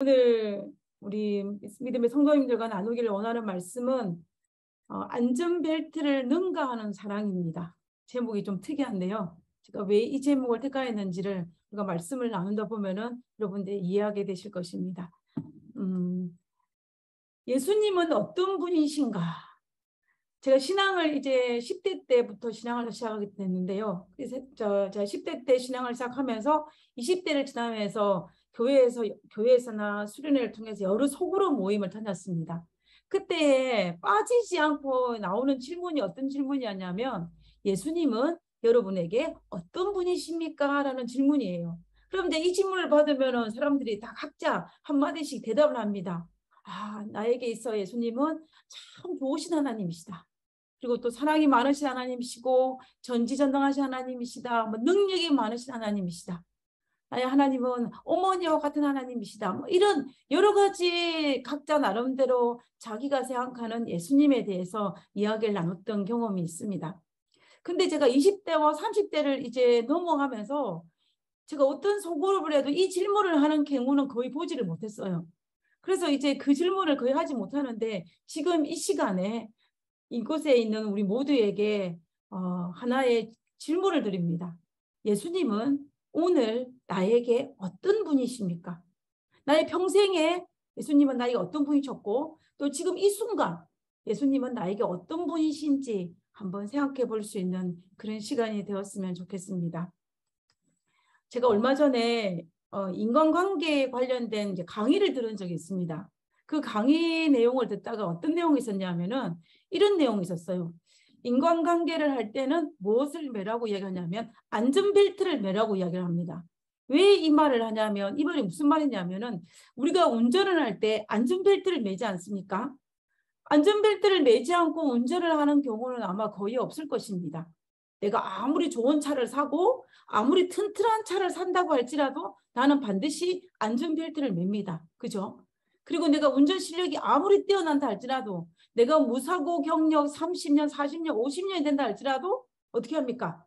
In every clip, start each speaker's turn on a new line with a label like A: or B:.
A: 오늘 우리 믿음의 성도님들과 나누기를 원하는 말씀은 안전벨트를 능가하는 사랑입니다. 제목이 좀 특이한데요. 제가 왜 이 제목을 택하였는지를 우리가 말씀을 나눈다 보면은 여러분들이 이해하게 되실 것입니다. 예수님은 어떤 분이신가? 제가 신앙을 이제 10대 때부터 신앙을 시작하게 됐는데요. 그래서 제가 10대 때 신앙을 시작하면서 20대를 지나면서 교회에서나 수련회를 통해서 여러 소그룹 모임을 다녔습니다. 그때 빠지지 않고 나오는 질문이 어떤 질문이었냐면 예수님은 여러분에게 어떤 분이십니까? 라는 질문이에요. 그런데 이 질문을 받으면 사람들이 다 각자 한마디씩 대답을 합니다. 나에게 있어 예수님은 참 좋으신 하나님이시다. 그리고 또 사랑이 많으신 하나님이시고 전지전능하신 하나님이시다. 능력이 많으신 하나님이시다. 나의 하나님은 어머니와 같은 하나님이시다. 이런 여러 가지 각자 나름대로 자기가 생각하는 예수님에 대해서 이야기를 나눴던 경험이 있습니다. 근데 제가 20대와 30대를 이제 넘어가면서 제가 어떤 소그룹을 해도 이 질문을 하는 경우는 거의 보지를 못했어요. 그래서 이제 그 질문을 거의 하지 못하는데 지금 이 시간에 이곳에 있는 우리 모두에게 하나의 질문을 드립니다. 예수님은 오늘 나에게 어떤 분이십니까? 나의 평생에 예수님은 나에게 어떤 분이셨고 또 지금 이 순간 예수님은 나에게 어떤 분이신지 한번 생각해 볼 수 있는 그런 시간이 되었으면 좋겠습니다. 제가 얼마 전에 인간관계에 관련된 이제 강의를 들은 적이 있습니다. 그 강의 내용을 듣다가 어떤 내용이 있었냐면은 이런 내용이 있었어요. 인간관계를 할 때는 무엇을 매라고 이야기하냐면 안전벨트를 매라고 이야기를 합니다. 왜 이 말을 하냐면 이 말이 무슨 말이냐면은 우리가 운전을 할 때 안전벨트를 매지 않습니까? 안전벨트를 매지 않고 운전을 하는 경우는 아마 거의 없을 것입니다. 내가 아무리 좋은 차를 사고 아무리 튼튼한 차를 산다고 할지라도 나는 반드시 안전벨트를 맵니다. 그죠? 그리고 내가 운전 실력이 아무리 뛰어난다 할지라도 내가 무사고 경력 30년, 40년, 50년이 된다 할지라도 어떻게 합니까?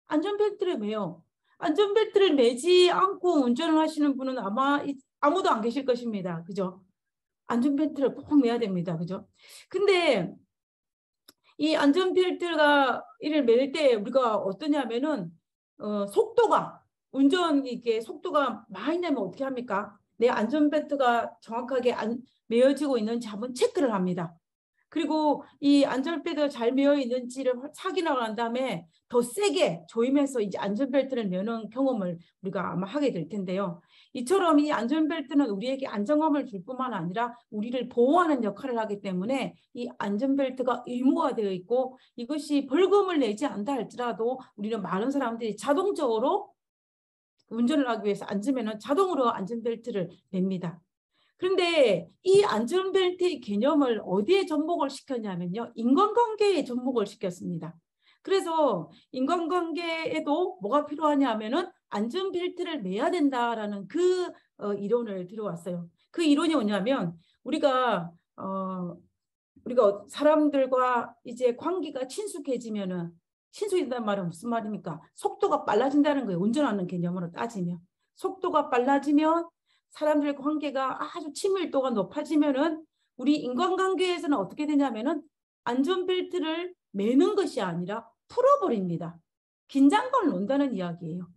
A: 안전벨트를 매요. 안전벨트를 매지 않고 운전을 하시는 분은 아마 아무도 안 계실 것입니다. 그죠? 안전벨트를 꼭 매야 됩니다. 그죠? 근데 이 안전벨트가 이를 맬 때 우리가 어떠냐면은 속도가 운전 이게 속도가 많이 나면 어떻게 합니까? 내 안전벨트가 정확하게 매어지고 있는지 한번 체크를 합니다. 그리고 이 안전벨트가 잘 매어 있는지를 확인하고 난 다음에 더 세게 조임해서 이제 안전벨트를 매는 경험을 우리가 아마 하게 될 텐데요. 이처럼 이 안전벨트는 우리에게 안정감을 줄 뿐만 아니라 우리를 보호하는 역할을 하기 때문에 이 안전벨트가 의무화되어 있고 이것이 벌금을 내지 않다 할지라도 우리는 많은 사람들이 자동적으로 운전을 하기 위해서 앉으면 자동으로 안전벨트를 맵니다. 그런데 이 안전벨트의 개념을 어디에 접목을 시켰냐면요. 인간관계에 접목을 시켰습니다. 그래서 인간관계에도 뭐가 필요하냐면은 안전벨트를 매야 된다라는 그 이론을 들어왔어요. 그 이론이 뭐냐면 우리가 사람들과 이제 관계가 친숙해지면은 친숙해진다는 말은 무슨 말입니까? 속도가 빨라진다는 거예요. 운전하는 개념으로 따지면 속도가 빨라지면 사람들의 관계가 아주 친밀도가 높아지면은 우리 인간관계에서는 어떻게 되냐면은 안전벨트를 매는 것이 아니라 풀어버립니다. 긴장감을 놓는다는 이야기예요.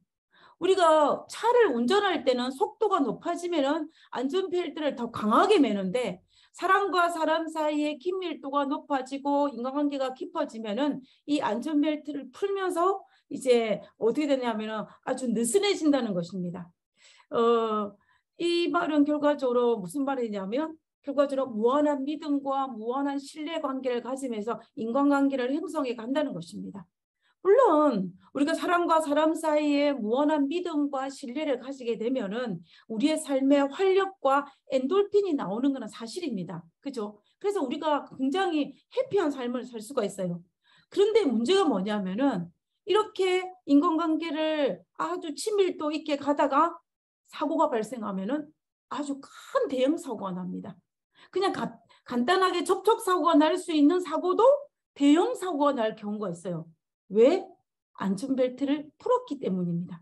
A: 우리가 차를 운전할 때는 속도가 높아지면은 안전벨트를 더 강하게 매는데 사람과 사람 사이의 긴밀도가 높아지고 인간관계가 깊어지면은 이 안전벨트를 풀면서 이제 어떻게 되냐면은 아주 느슨해진다는 것입니다. 이 말은 결과적으로 무슨 말이냐면 결과적으로 무한한 믿음과 무한한 신뢰관계를 가지면서 인간관계를 형성해 간다는 것입니다. 물론 우리가 사람과 사람 사이에 무한한 믿음과 신뢰를 가지게 되면은 우리의 삶의 활력과 엔돌핀이 나오는 것은 사실입니다. 그죠? 그래서 우리가 굉장히 해피한 삶을 살 수가 있어요. 그런데 문제가 뭐냐면은 이렇게 인간관계를 아주 친밀도 있게 가다가 사고가 발생하면은 아주 큰 대형 사고가 납니다. 그냥 간단하게 접촉사고가 날 수 있는 사고도 대형 사고가 날 경우가 있어요. 왜? 안전벨트를 풀었기 때문입니다.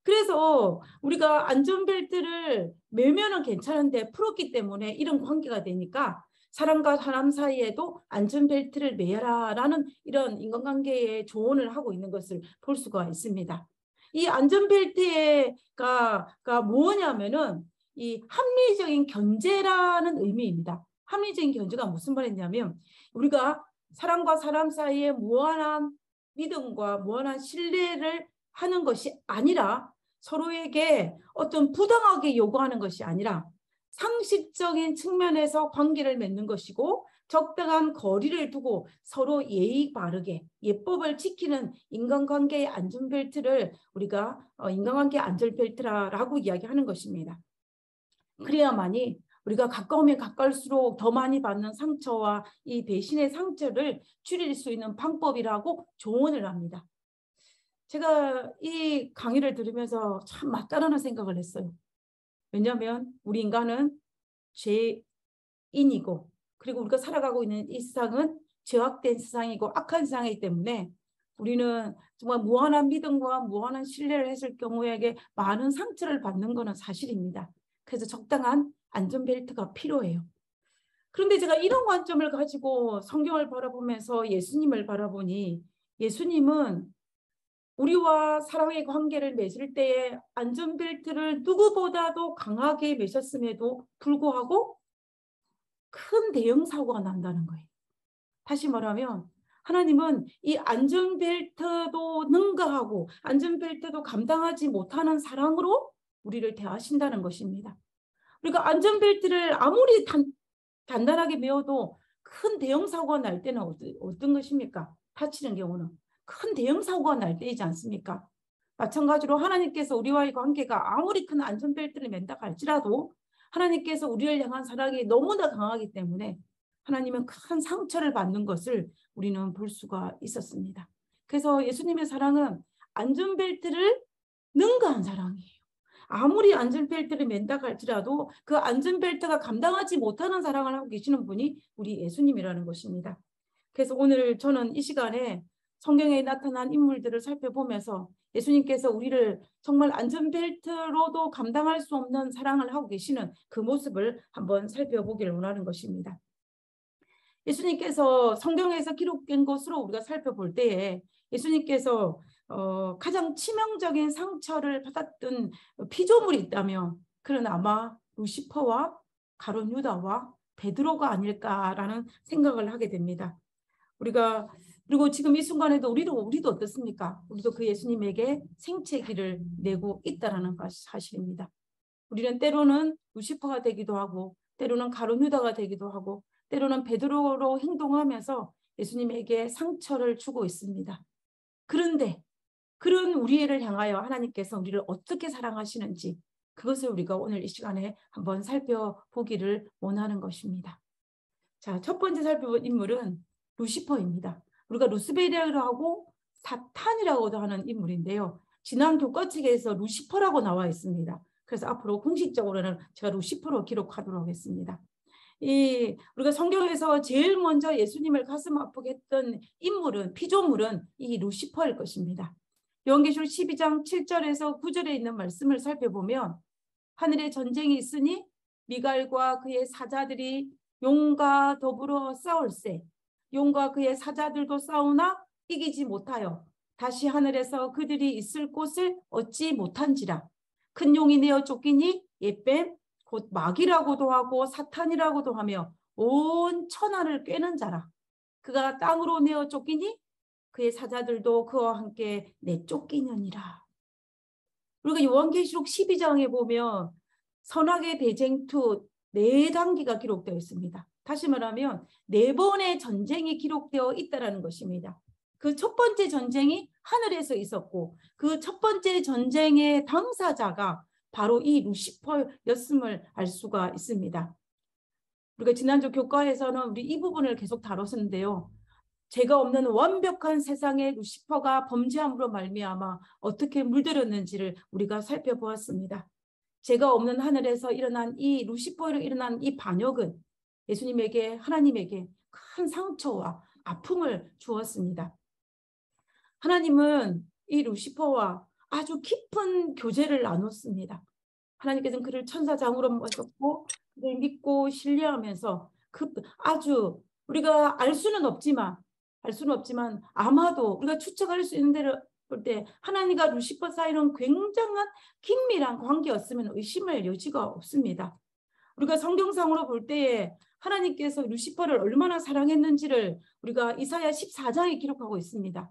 A: 그래서 우리가 안전벨트를 매면은 괜찮은데 풀었기 때문에 이런 관계가 되니까 사람과 사람 사이에도 안전벨트를 매라라는 이런 인간관계의 조언을 하고 있는 것을 볼 수가 있습니다. 이 안전벨트가 뭐냐면은 이 합리적인 견제라는 의미입니다. 합리적인 견제가 무슨 말이냐면 우리가 사람과 사람 사이에 무한한 믿음과 무한한 신뢰를 하는 것이 아니라 서로에게 어떤 부당하게 요구하는 것이 아니라 상식적인 측면에서 관계를 맺는 것이고 적당한 거리를 두고 서로 예의 바르게 예법을 지키는 인간관계의 안전벨트를 우리가 인간관계 안전벨트라고 이야기하는 것입니다. 그래야만이 우리가 가까우면 가까울수록 더 많이 받는 상처와 이 배신의 상처를 줄일 수 있는 방법이라고 조언을 합니다. 제가 이 강의를 들으면서 참 맞다라는 생각을 했어요. 왜냐하면 우리 인간은 죄인이고 그리고 우리가 살아가고 있는 이 세상은 죄악된 세상이고 악한 세상이기 때문에 우리는 정말 무한한 믿음과 무한한 신뢰를 했을 경우에게 많은 상처를 받는 것은 사실입니다. 그래서 적당한 안전벨트가 필요해요. 그런데 제가 이런 관점을 가지고 성경을 바라보면서 예수님을 바라보니 예수님은 우리와 사랑의 관계를 맺을 때에 안전벨트를 누구보다도 강하게 매셨음에도 불구하고 큰 대형 사고가 난다는 거예요. 다시 말하면 하나님은 이 안전벨트도 능가하고 안전벨트도 감당하지 못하는 사랑으로 우리를 대하신다는 것입니다. 우리가 안전벨트를 아무리 단단하게 메어도 큰 대형 사고가 날 때는 어떤 것입니까? 다치는 경우는 큰 대형 사고가 날 때이지 않습니까? 마찬가지로 하나님께서 우리와의 관계가 아무리 큰 안전벨트를 맨다 할지라도 하나님께서 우리를 향한 사랑이 너무나 강하기 때문에 하나님은 큰 상처를 받는 것을 우리는 볼 수가 있었습니다. 그래서 예수님의 사랑은 안전벨트를 능가한 사랑이에요. 아무리 안전벨트를 맨다 할지라도 그 안전벨트가 감당하지 못하는 사랑을 하고 계시는 분이 우리 예수님이라는 것입니다. 그래서 오늘 저는 이 시간에 성경에 나타난 인물들을 살펴보면서 예수님께서 우리를 정말 안전벨트로도 감당할 수 없는 사랑을 하고 계시는 그 모습을 한번 살펴보기를 원하는 것입니다. 예수님께서 성경에서 기록된 것으로 우리가 살펴볼 때에 예수님께서 가장 치명적인 상처를 받았던 피조물이 있다면 그는 아마 루시퍼와 가룟 유다와 베드로가 아닐까라는 생각을 하게 됩니다. 그리고 지금 이 순간에도 우리도 어떻습니까? 우리도 그 예수님에게 생채기를 내고 있다라는 사실입니다. 우리는 때로는 루시퍼가 되기도 하고 때로는 가룟 유다가 되기도 하고 때로는 베드로로 행동하면서 예수님에게 상처를 주고 있습니다. 그런데 그런 우리를 향하여 하나님께서 우리를 어떻게 사랑하시는지 그것을 우리가 오늘 이 시간에 한번 살펴보기를 원하는 것입니다. 자, 첫 번째 살펴볼 인물은 루시퍼입니다. 우리가 루스베리아라고 사탄이라고도 하는 인물인데요. 지난 교과책에서 루시퍼라고 나와 있습니다. 그래서 앞으로 공식적으로는 제가 루시퍼로 기록하도록 하겠습니다. 우리가 성경에서 제일 먼저 예수님을 가슴 아프게 했던 피조물은 이 루시퍼일 것입니다. 요한계시록 12장 7절에서 9절에 있는 말씀을 살펴보면 하늘에 전쟁이 있으니 미갈과 그의 사자들이 용과 더불어 싸울세 용과 그의 사자들도 싸우나 이기지 못하여 다시 하늘에서 그들이 있을 곳을 얻지 못한지라. 큰 용이 내어 쫓기니 옛뱀 곧 마귀라고도 하고 사탄이라고도 하며 온 천하를 꿰는 자라. 그가 땅으로 내어 쫓기니 그의 사자들도 그와 함께 내쫓기느니라. 우리가 요한계시록 12장에 보면 선악의 대쟁투 4단계가 기록되어 있습니다. 다시 말하면 4번의 전쟁이 기록되어 있다는 것입니다. 그 첫 번째 전쟁이 하늘에서 있었고 그 첫 번째 전쟁의 당사자가 바로 이 루시퍼였음을 알 수가 있습니다. 우리가 지난주 교과에서는 우리 이 부분을 계속 다뤘는데요. 죄가 없는 완벽한 세상에 루시퍼가 범죄함으로 말미암아 어떻게 물들었는지를 우리가 살펴보았습니다. 죄가 없는 하늘에서 일어난 이 루시퍼로 일어난 이 반역은 예수님에게 하나님에게 큰 상처와 아픔을 주었습니다. 하나님은 이 루시퍼와 아주 깊은 교제를 나눴습니다. 하나님께서는 그를 천사장으로 모셨고 그를 믿고 신뢰하면서 아주 우리가 알 수는 없지만 아마도 우리가 추측할 수 있는 대로 볼 때 하나님과 루시퍼 사이는 굉장한 긴밀한 관계였으면 의심할 여지가 없습니다. 우리가 성경상으로 볼 때에 하나님께서 루시퍼를 얼마나 사랑했는지를 우리가 이사야 14장에 기록하고 있습니다.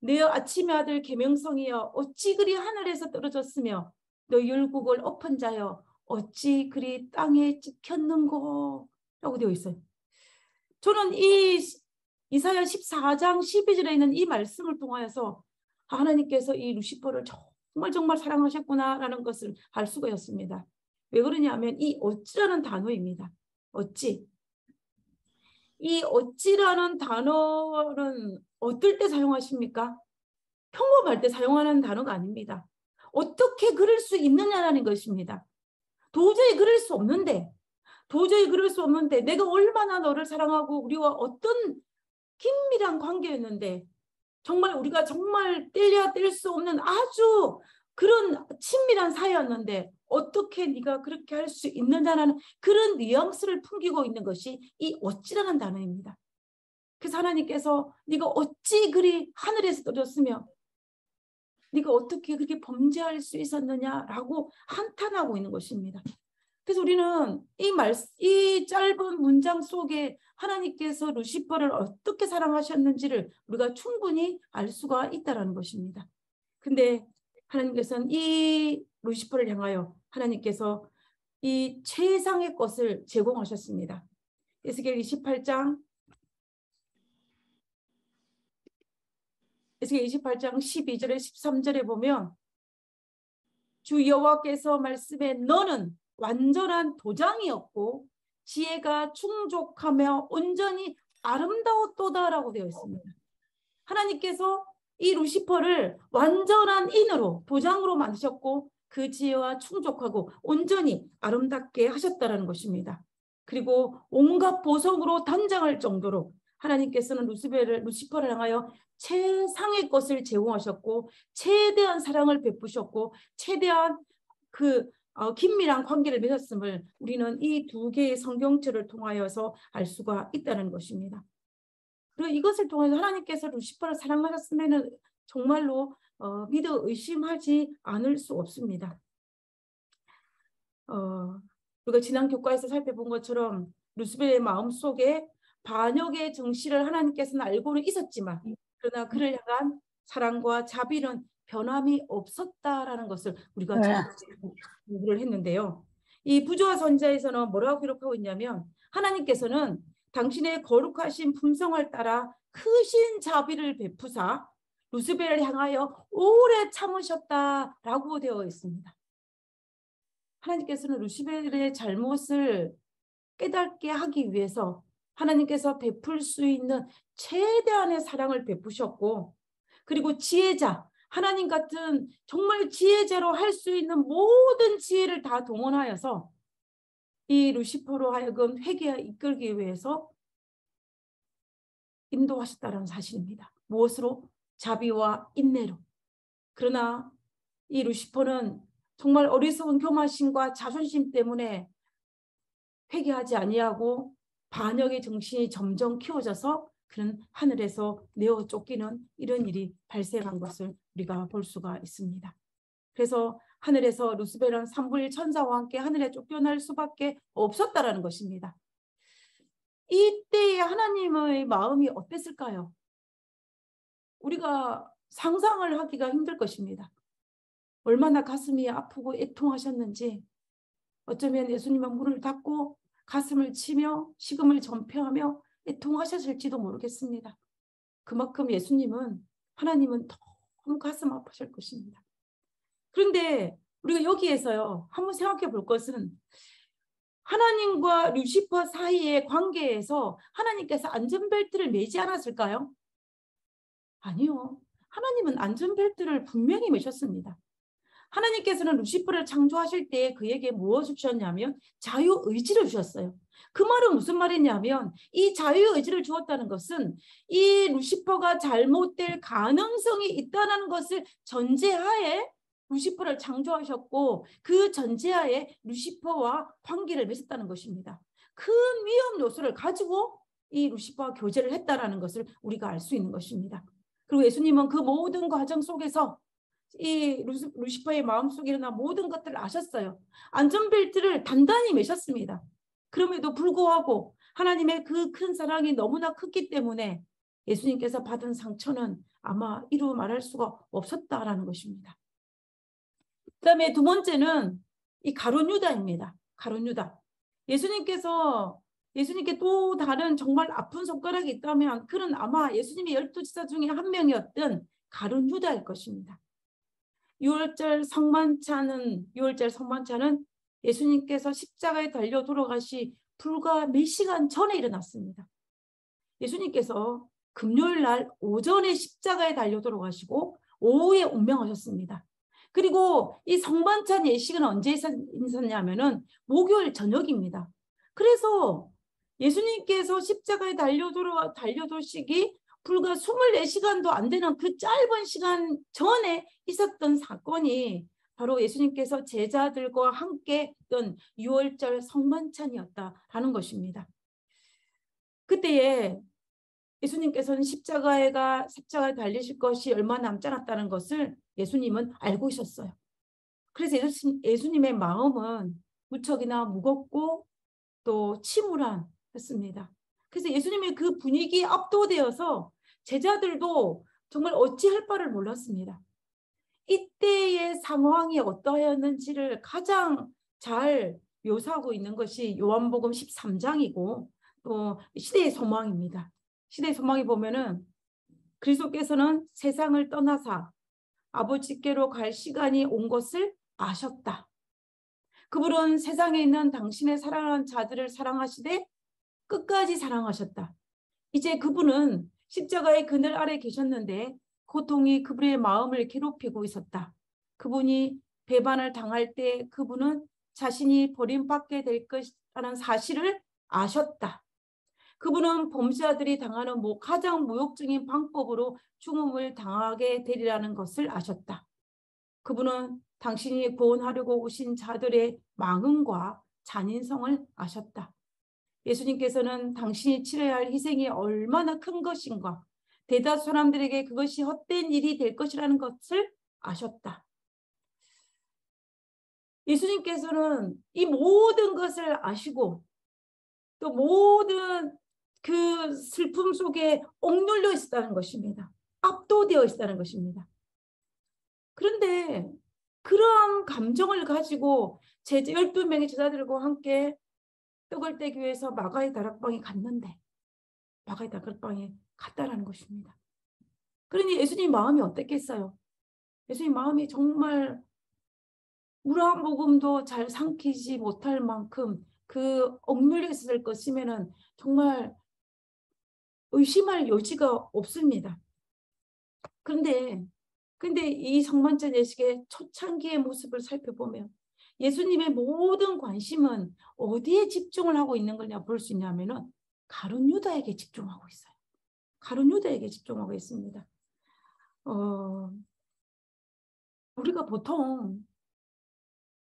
A: 내 아침의 아들 계명성이여 어찌 그리 하늘에서 떨어졌으며 너 율곡을 엎은 자여 어찌 그리 땅에 찍혔는고 라고 되어 있어요. 저는 이 이사야 14장 12절에 있는 이 말씀을 통하여서 하나님께서 이 루시퍼를 정말 사랑하셨구나라는 것을 알 수가 있습니다. 왜 그러냐면 이 어찌라는 단어입니다. 어찌. 이 어찌라는 단어는 어떨 때 사용하십니까? 평범할 때 사용하는 단어가 아닙니다. 어떻게 그럴 수 있느냐라는 것입니다. 도저히 그럴 수 없는데 내가 얼마나 너를 사랑하고 우리와 어떤 긴밀한 관계였는데 정말 우리가 정말 뗄래야 뗄 수 없는 아주 그런 친밀한 사이였는데 어떻게 네가 그렇게 할 수 있느냐라는 그런 뉘앙스를 풍기고 있는 것이 이 어찌라는 단어입니다. 그래서 하나님께서 네가 어찌 그리 하늘에서 떨어졌으며 네가 어떻게 그렇게 범죄할 수 있었느냐라고 한탄하고 있는 것입니다. 그래서 우리는 이 짧은 문장 속에 하나님께서 루시퍼를 어떻게 사랑하셨는지를 우리가 충분히 알 수가 있다는 것입니다. 근데 하나님께서는 이 루시퍼를 향하여 하나님께서 이 최상의 것을 제공하셨습니다. 에스겔 28장 12절에 13절에 보면 주 여호와께서 말씀에 너는 완전한 도장이었고 지혜가 충족하며 온전히 아름다웠도다라고 되어 있습니다. 하나님께서 이 루시퍼를 완전한 인으로 도장으로 만드셨고 그 지혜와 충족하고 온전히 아름답게 하셨다는 것입니다. 그리고 온갖 보석으로 단장할 정도로 하나님께서는 루시퍼를 향하여 최상의 것을 제공하셨고 최대한 사랑을 베푸셨고 최대한 긴밀한 관계를 맺었음을 우리는 이 두 개의 성경책을 통하여서 알 수가 있다는 것입니다. 그리고 이것을 통해서 하나님께서 루시퍼를 사랑하셨으면 정말로 믿어 의심하지 않을 수 없습니다. 우리가 지난 교과에서 살펴본 것처럼 루시퍼의 마음속에 반역의 정씨를 하나님께서는 알고는 있었지만 그러나 그를 향한 사랑과 자비는 변함이 없었다라는 것을 우리가 공부를 했는데요. 이 부조와 선지자에서는 뭐라고 기록하고 있냐면 하나님께서는 당신의 거룩하신 품성을 따라 크신 자비를 베푸사 루스벨을 향하여 오래 참으셨다라고 되어 있습니다. 하나님께서는 루시벨의 잘못을 깨닫게 하기 위해서 하나님께서 베풀 수 있는 최대한의 사랑을 베푸셨고 그리고 지혜자, 하나님 같은 정말 지혜자로 할 수 있는 모든 지혜를 다 동원하여서 이 루시퍼로 하여금 회개에 이끌기 위해서 인도하셨다는 사실입니다. 무엇으로? 자비와 인내로. 그러나 이 루시퍼는 정말 어리석은 교만심과 자존심 때문에 회개하지 아니하고 반역의 정신이 점점 키워져서 그는 하늘에서 내어 쫓기는 이런 일이 발생한 것을 우리가 볼 수가 있습니다. 그래서 하늘에서 루스벨은 산불 천사와 함께 하늘에 쫓겨날 수밖에 없었다라는 것입니다. 이때의 하나님의 마음이 어땠을까요? 우리가 상상을 하기가 힘들 것입니다. 얼마나 가슴이 아프고 애통하셨는지 어쩌면 예수님은 문을 닫고 가슴을 치며 식음을 전폐하며 애통하셨을지도 모르겠습니다. 그만큼 예수님은 하나님은 너무 가슴 아프실 것입니다. 그런데 우리가 여기에서요 한번 생각해 볼 것은 하나님과 루시퍼 사이의 관계에서 하나님께서 안전벨트를 매지 않았을까요? 아니요. 하나님은 안전벨트를 분명히 매셨습니다. 하나님께서는 루시퍼를 창조하실 때 그에게 무엇을 주셨냐면 자유의지를 주셨어요. 그 말은 무슨 말이냐면 이 자유의지를 주었다는 것은 이 루시퍼가 잘못될 가능성이 있다는 것을 전제하에 루시퍼를 창조하셨고 그 전제하에 루시퍼와 관계를 맺었다는 것입니다. 큰 위험 요소를 가지고 이 루시퍼와 교제를 했다는 것을 우리가 알 수 있는 것입니다. 그리고 예수님은 그 모든 과정 속에서 이 루시퍼의 마음속에 일어난 모든 것들을 아셨어요. 안전벨트를 단단히 매셨습니다. 그럼에도 불구하고 하나님의 그 큰 사랑이 너무나 컸기 때문에 예수님께서 받은 상처는 아마 이루 말할 수가 없었다라는 것입니다. 그 다음에 두 번째는 이 가룟 유다입니다. 가룟 유다. 예수님께 또 다른 정말 아픈 손가락이 있다면 그는 아마 예수님의 12지사 중에 한 명이었던 가룟 유다일 것입니다. 6월절 성만찬은 예수님께서 십자가에 달려 돌아가시 불과 몇 시간 전에 일어났습니다. 예수님께서 금요일 날 오전에 십자가에 달려 돌아가시고 오후에 운명하셨습니다. 그리고 이 성만찬 예식은 언제 있었냐면은 목요일 저녁입니다. 그래서 예수님께서 십자가에 달려도시기 불과 24시간도 안 되는 그 짧은 시간 전에 있었던 사건이 바로 예수님께서 제자들과 함께 했던 6월절 성만찬이었다라는 것입니다. 그때에 예수님께서는 십자가에 달리실 것이 얼마 남지 않았다는 것을 예수님은 알고 있었어요. 그래서 예수님의 마음은 무척이나 무겁고 또 침울했습니다. 그래서 예수님의 그 분위기에 압도되어서 제자들도 정말 어찌할 바를 몰랐습니다. 이때의 상황이 어떠했는지를 가장 잘 묘사하고 있는 것이 요한복음 13장이고 또 시대의 소망입니다. 시대의 소망에 보면은 그리스도께서는 세상을 떠나사 아버지께로 갈 시간이 온 것을 아셨다. 그분은 세상에 있는 당신의 사랑하는 자들을 사랑하시되 끝까지 사랑하셨다. 이제 그분은 십자가의 그늘 아래 계셨는데 고통이 그분의 마음을 괴롭히고 있었다. 그분이 배반을 당할 때 그분은 자신이 버림받게 될 것이라는 사실을 아셨다. 그분은 범죄자들이 당하는 가장 모욕적인 방법으로 죽음을 당하게 되리라는 것을 아셨다. 그분은 당신이 구원하려고 오신 자들의 망음과 잔인성을 아셨다. 예수님께서는 당신이 치러야 할 희생이 얼마나 큰 것인가, 대다수 사람들에게 그것이 헛된 일이 될 것이라는 것을 아셨다. 예수님께서는 이 모든 것을 아시고 또 모든 그 슬픔 속에 억눌려 있었다는 것입니다. 압도되어 있었다는 것입니다. 그런데 그런 감정을 가지고 12명의 제자들과 함께 떡을 떼기 위해서 마가의 다락방에 갔는데 마가의 다락방에 갔다라는 것입니다. 그러니 예수님 마음이 어땠겠어요? 예수님 마음이 정말 물 한 모금도 잘 삼키지 못할 만큼 그 억눌려 있을 것이면은 정말 의심할 여지가 없습니다. 그런데 이 성만찬 예식의 초창기의 모습을 살펴보면 예수님의 모든 관심은 어디에 집중을 하고 있는 거냐 볼 수 있냐면은 가룟 유다에게 집중하고 있어요. 가룟 유다에게 집중하고 있습니다. 우리가 보통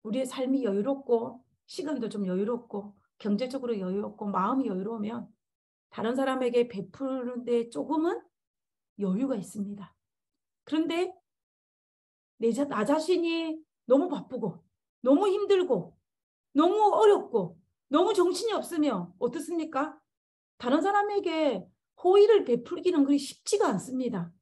A: 우리의 삶이 여유롭고 시간도 좀 여유롭고 경제적으로 여유롭고 마음이 여유로우면 다른 사람에게 베푸는데 조금은 여유가 있습니다. 그런데 나 자신이 너무 바쁘고 너무 힘들고 너무 어렵고 너무 정신이 없으면 어떻습니까? 다른 사람에게 호의를 베풀기는 그리 쉽지가 않습니다.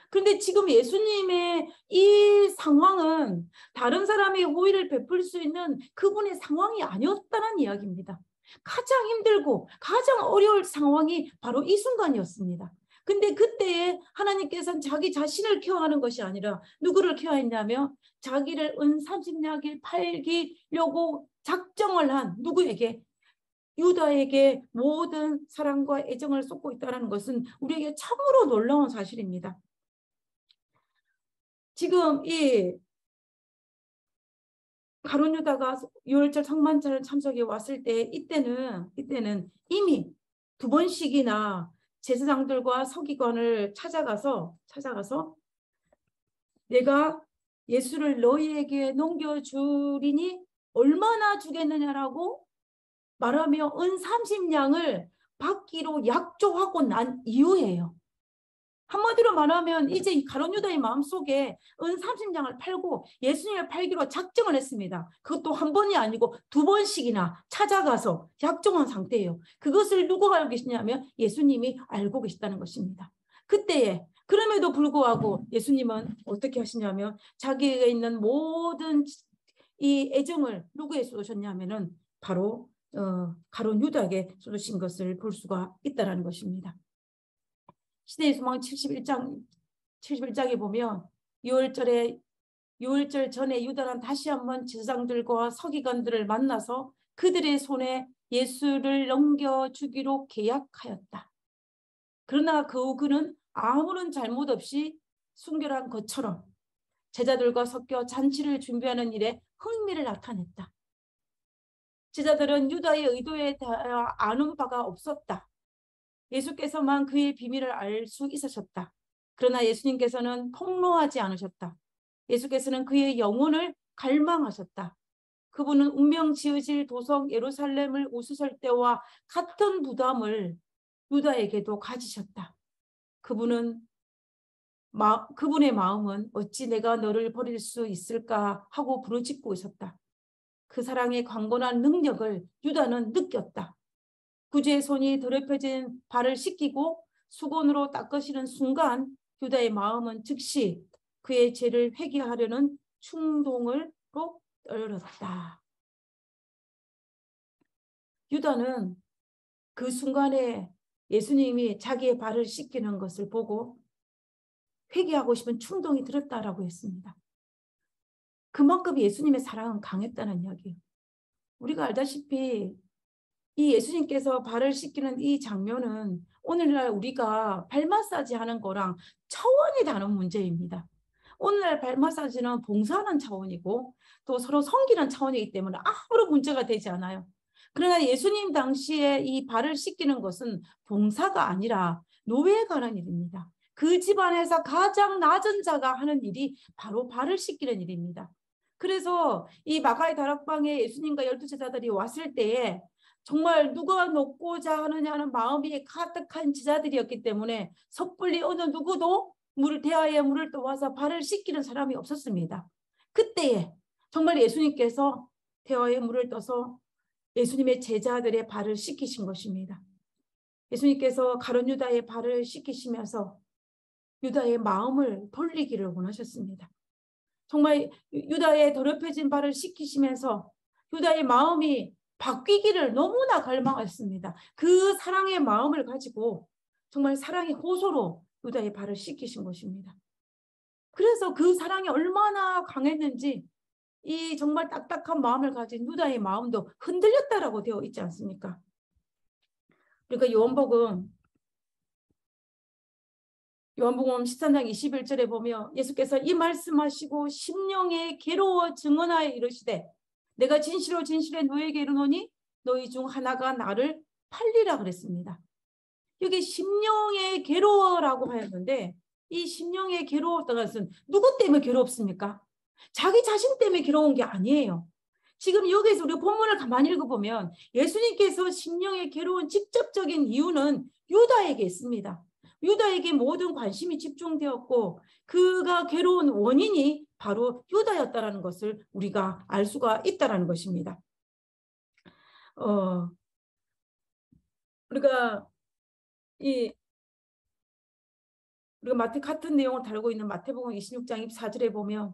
A: 그런데 지금 예수님의 이 상황은 다른 사람의 호의를 베풀 수 있는 그분의 상황이 아니었다는 이야기입니다. 가장 힘들고 가장 어려울 상황이 바로 이 순간이었습니다. 근데 그때에 하나님께서는 자기 자신을 케어하는 것이 아니라 누구를 케어했냐면 자기를 은 30냥에 팔기려고 작정을 한 누구에게? 유다에게 모든 사랑과 애정을 쏟고 있다는 것은 우리에게 참으로 놀라운 사실입니다. 지금 이 가룟 유다가 유월절 성만찬 참석에 왔을 때 이때는 이미 두 번씩이나 제사장들과 서기관을 찾아가서 내가 예수를 너희에게 넘겨주리니 얼마나 주겠느냐라고 말하며 은 30냥을 받기로 약조하고 난 이후에요. 한마디로 말하면 이제 이 가룟 유다의 마음속에 은 30냥을 팔고 예수님을 팔기로 작정을 했습니다. 그것도 한 번이 아니고 두 번씩이나 찾아가서 약정한 상태예요. 그것을 누가 알고 계시냐면 예수님이 알고 계시다는 것입니다. 그때에 그럼에도 불구하고 예수님은 어떻게 하시냐면 자기에게 있는 모든 이 애정을 누구에 쏟으셨냐면은 바로 가룟 유다에게 쏟으신 것을 볼 수가 있다는 것입니다. 시대의 소망 71장에 보면 유월절 전에 유다는 다시 한번 제사장들과 서기관들을 만나서 그들의 손에 예수를 넘겨주기로 계약하였다. 그러나 그 후 그는 아무런 잘못 없이 순결한 것처럼 제자들과 섞여 잔치를 준비하는 일에 흥미를 나타냈다. 제자들은 유다의 의도에 대하여 아는 바가 없었다. 예수께서만 그의 비밀을 알 수 있으셨다. 그러나 예수님께서는 폭로하지 않으셨다. 예수께서는 그의 영혼을 갈망하셨다. 그분은 운명 지으실 도성 예루살렘을 우수설 때와 같은 부담을 유다에게도 가지셨다. 그분의 마음은 어찌 내가 너를 버릴 수 있을까 하고 부르짖고 있었다. 그 사랑의 강건한 능력을 유다는 느꼈다. 구주의 손이 더럽혀진 발을 씻기고 수건으로 닦으시는 순간 유다의 마음은 즉시 그의 죄를 회개하려는 충동으로 떨렸다. 유다는 그 순간에 예수님이 자기의 발을 씻기는 것을 보고 회개하고 싶은 충동이 들었다라고 했습니다. 그만큼 예수님의 사랑은 강했다는 이야기예요. 우리가 알다시피 이 예수님께서 발을 씻기는 이 장면은 오늘날 우리가 발 마사지 하는 거랑 차원이 다른 문제입니다. 오늘날 발 마사지는 봉사하는 차원이고 또 서로 섬기는 차원이기 때문에 아무런 문제가 되지 않아요. 그러나 예수님 당시에 이 발을 씻기는 것은 봉사가 아니라 노예에 관한 일입니다. 그 집안에서 가장 낮은 자가 하는 일이 바로 발을 씻기는 일입니다. 그래서 이 마가의 다락방에 예수님과 12제자들이 왔을 때에 정말 누가 높고자 하느냐는 마음이 가득한 제자들이었기 때문에 섣불리 어느 누구도 대야에 물을 떠와서 발을 씻기는 사람이 없었습니다. 그때에 정말 예수님께서 대야에 물을 떠서 예수님의 제자들의 발을 씻기신 것입니다. 예수님께서 가룟 유다의 발을 씻기시면서 유다의 마음을 돌리기를 원하셨습니다. 정말 유다의 더럽혀진 발을 씻기시면서 유다의 마음이 바뀌기를 너무나 갈망했습니다. 그 사랑의 마음을 가지고 정말 사랑의 호소로 유다의 발을 씻기신 것입니다. 그래서 그 사랑이 얼마나 강했는지 이 정말 딱딱한 마음을 가진 유다의 마음도 흔들렸다라고 되어 있지 않습니까? 그러니까 요한복음 13장 21절에 보면 예수께서 이 말씀하시고 심령에 괴로워 증언하여 이르시되 내가 진실로 너에게 이르노니 너희 중 하나가 나를 팔리라 그랬습니다. 여기 심령에 괴로워라고 하였는데 이 심령에 괴로웠다는 것은 누구 때문에 괴롭습니까? 자기 자신 때문에 괴로운 게 아니에요. 지금 여기서 우리 본문을 가만히 읽어보면 예수님께서 심령에 괴로운 직접적인 이유는 유다에게 있습니다. 유다에게 모든 관심이 집중되었고 그가 괴로운 원인이 바로 유다였다는 것을 우리가 알 수가 있다는 것입니다. 우리가 같은 내용을 다루고 있는 마태복음 26장 24절에 보면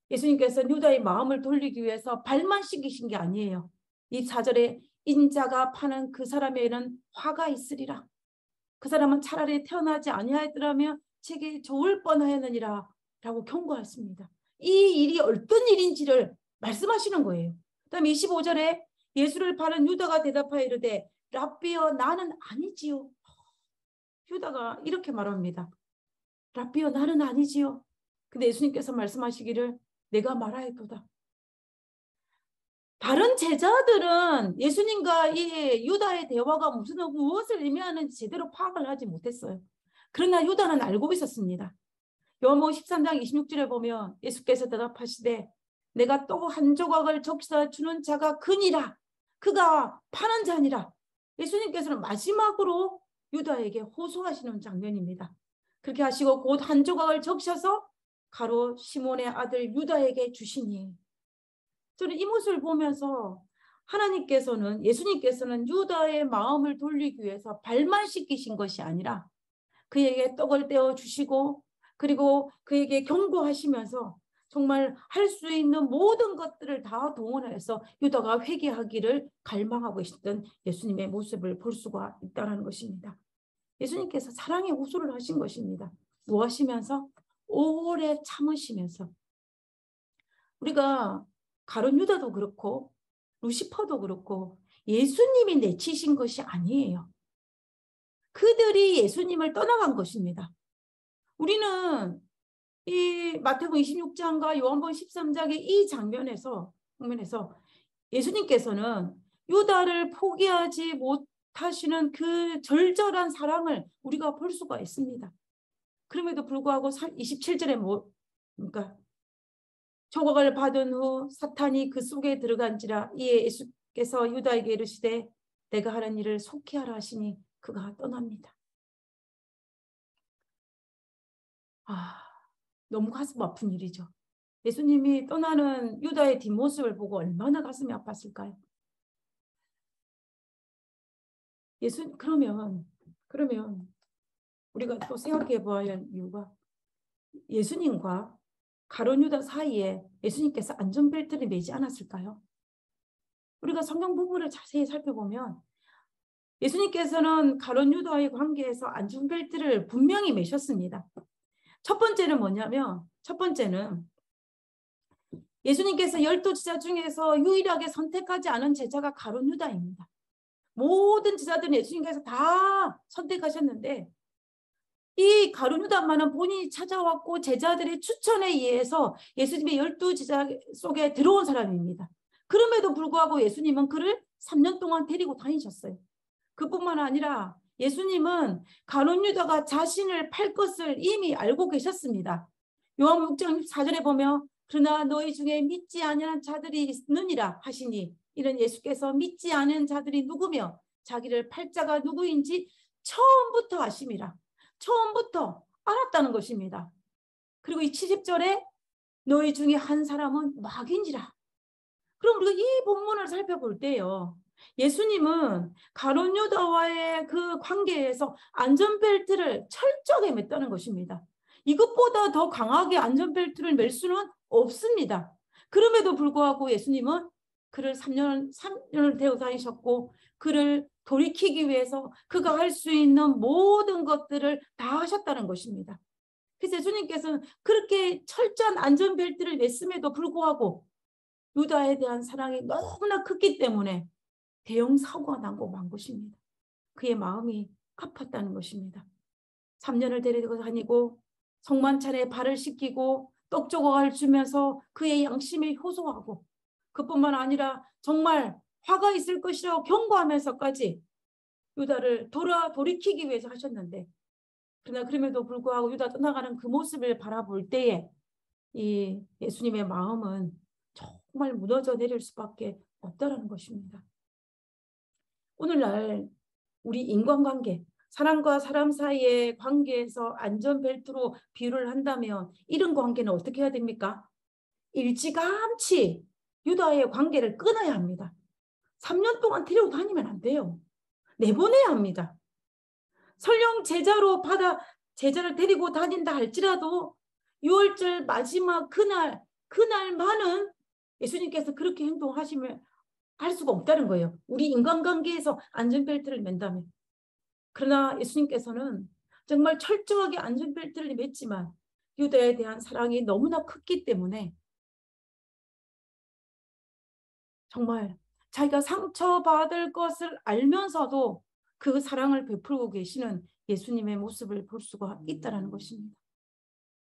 A: 예수님께서 유다의 마음을 돌리기 위해서 발만 씻기신 게 아니에요. 24절에 인자가 파는 그 사람에게는 화가 있으리라. 그 사람은 차라리 태어나지 아니하였더라면 제게 좋을 뻔하였느니라 라고 경고했습니다. 이 일이 어떤 일인지를 말씀하시는 거예요. 그다음 25절에 예수를 파는 유다가 대답하여 이르되 랍비여 나는 아니지요. 유다가 이렇게 말합니다. 랍비여 나는 아니지요. 근데 예수님께서 말씀하시기를 내가 말하였도다. 다른 제자들은 예수님과 이 유다의 대화가 무엇을 의미하는지 제대로 파악을 하지 못했어요. 그러나 유다는 알고 있었습니다. 요한복음 13장 26절에 보면 예수께서 대답하시되 내가 또 한 조각을 적셔 주는 자가 그니라. 그가 파는 자니라. 예수님께서는 마지막으로 유다에게 호소하시는 장면입니다. 그렇게 하시고 곧 한 조각을 적셔서 가로 시몬의 아들 유다에게 주시니, 저는 이 모습을 보면서 하나님께서는, 예수님께서는 유다의 마음을 돌리기 위해서 발만 씻기신 것이 아니라 그에게 떡을 떼어 주시고 그리고 그에게 경고하시면서 정말 할 수 있는 모든 것들을 다 동원해서 유다가 회개하기를 갈망하고 있었던 예수님의 모습을 볼 수가 있다는 것입니다. 예수님께서 사랑의 호소를 하신 것입니다. 뭐 하시면서? 오래 참으시면서. 우리가 가룟 유다도 그렇고 루시퍼도 그렇고 예수님이 내치신 것이 아니에요. 그들이 예수님을 떠나간 것입니다. 우리는 이 마태복음 26장과 요한복음 13장의 이 장면에서 예수님께서는 유다를 포기하지 못하시는 그 절절한 사랑을 우리가 볼 수가 있습니다. 그럼에도 불구하고 27절에 그러니까 조각을 받은 후 사탄이 그 속에 들어간지라 이에 예수께서 유다에게 이르시되 내가 하는 일을 속히 하라 하시니 그가 떠납니다. 너무 가슴 아픈 일이죠. 예수님이 떠나는 유다의 뒷모습을 보고 얼마나 가슴이 아팠을까요? 그러면 우리가 또 생각해 봐야 할 이유가, 예수님과 가룟 유다 사이에 예수님께서 안전벨트를 매지 않았을까요? 우리가 성경 부분을 자세히 살펴보면 예수님께서는 가룟 유다의 관계에서 안전벨트를 분명히 매셨습니다. 첫 번째는 예수님께서 12 제자 중에서 유일하게 선택하지 않은 제자가 가룟 유다입니다. 모든 제자들은 예수님께서 다 선택하셨는데 이 가룟 유다만은 본인이 찾아왔고 제자들의 추천에 의해서 예수님의 12 제자 속에 들어온 사람입니다. 그럼에도 불구하고 예수님은 그를 3년 동안 데리고 다니셨어요. 그뿐만 아니라 예수님은 가룟 유다가 자신을 팔 것을 이미 알고 계셨습니다. 요한복음 6장 4절에 보면 그러나 너희 중에 믿지 아니하는 자들이 있느니라 하시니, 이런 예수께서 믿지 않은 자들이 누구며 자기를 팔 자가 누구인지 처음부터 아심이라. 처음부터 알았다는 것입니다. 그리고 이 70절에 너희 중에 한 사람은 마귀니라. 그럼 우리가 이 본문을 살펴볼 때요, 예수님은 가룟 유다와의 그 관계에서 안전벨트를 철저하게 맸다는 것입니다. 이것보다 더 강하게 안전벨트를 맬 수는 없습니다. 그럼에도 불구하고 예수님은 그를 3년을 데리고 다니셨고 그를 돌이키기 위해서 그가 할 수 있는 모든 것들을 다 하셨다는 것입니다. 그래서 예수님께서는 그렇게 철저한 안전벨트를 맸음에도 불구하고 유다에 대한 사랑이 너무나 컸기 때문에 대형 사고가 나고 만 것입니다. 그의 마음이 아팠다는 것입니다. 3년을 데리고 다니고 성만찬에 발을 씻기고 떡 조각을 주면서 그의 양심에 효소하고, 그뿐만 아니라 정말 화가 있을 것이라고 경고하면서까지 유다를 돌이키기 위해서 하셨는데, 그러나 그럼에도 불구하고 유다 떠나가는 그 모습을 바라볼 때에 이 예수님의 마음은 정말 무너져 내릴 수밖에 없다는 것입니다. 오늘날 우리 인간관계, 사람과 사람 사이의 관계에서 안전벨트로 비유를 한다면 이런 관계는 어떻게 해야 됩니까? 일찌감치 유다의 관계를 끊어야 합니다. 3년 동안 데리고 다니면 안 돼요. 내보내야 합니다. 설령 제자를 데리고 다닌다 할지라도 6월절 마지막 그날만은 예수님께서 그렇게 행동하시면 할 수가 없다는 거예요. 우리 인간관계에서 안전벨트를 맨다면. 그러나 예수님께서는 정말 철저하게 안전벨트를 맸지만 유다에 대한 사랑이 너무나 컸기 때문에 정말 자기가 상처받을 것을 알면서도 그 사랑을 베풀고 계시는 예수님의 모습을 볼 수가 있다는 것입니다.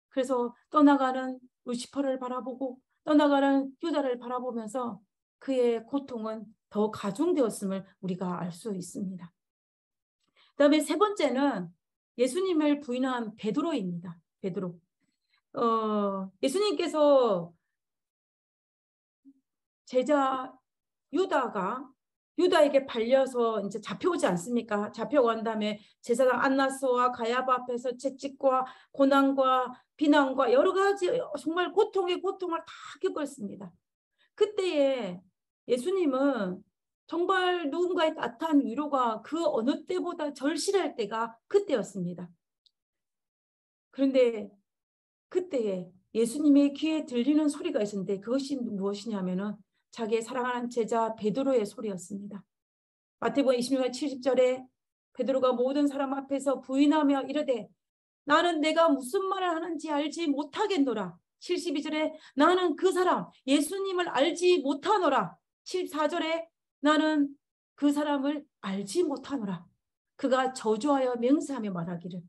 A: 그래서 떠나가는 루시퍼를 바라보고 떠나가는 유다를 바라보면서 그의 고통은 더 가중되었음을 우리가 알 수 있습니다. 그다음에 세 번째는 예수님을 부인한 베드로입니다. 베드로. 예수님께서 제자 유다에게 팔려서 이제 잡혀오지 않습니까? 잡혀간 다음에 제사장 안나스와 가야바 앞에서 채찍과 고난과 비난과 여러 가지 정말 고통의 고통을 다 겪었습니다. 그때에 예수님은 정말 누군가의 따뜻한 위로가 그 어느 때보다 절실할 때가 그때였습니다. 그런데 그때에 예수님의 귀에 들리는 소리가 있었는데 그것이 무엇이냐면은 자기의 사랑하는 제자 베드로의 소리였습니다. 마태복음 26장 70절에 베드로가 모든 사람 앞에서 부인하며 이르되 나는 내가 무슨 말을 하는지 알지 못하겠노라. 72절에 나는 그 사람 예수님을 알지 못하노라. 74절에 나는 그 사람을 알지 못하노라. 그가 저주하여 맹세하며 말하기를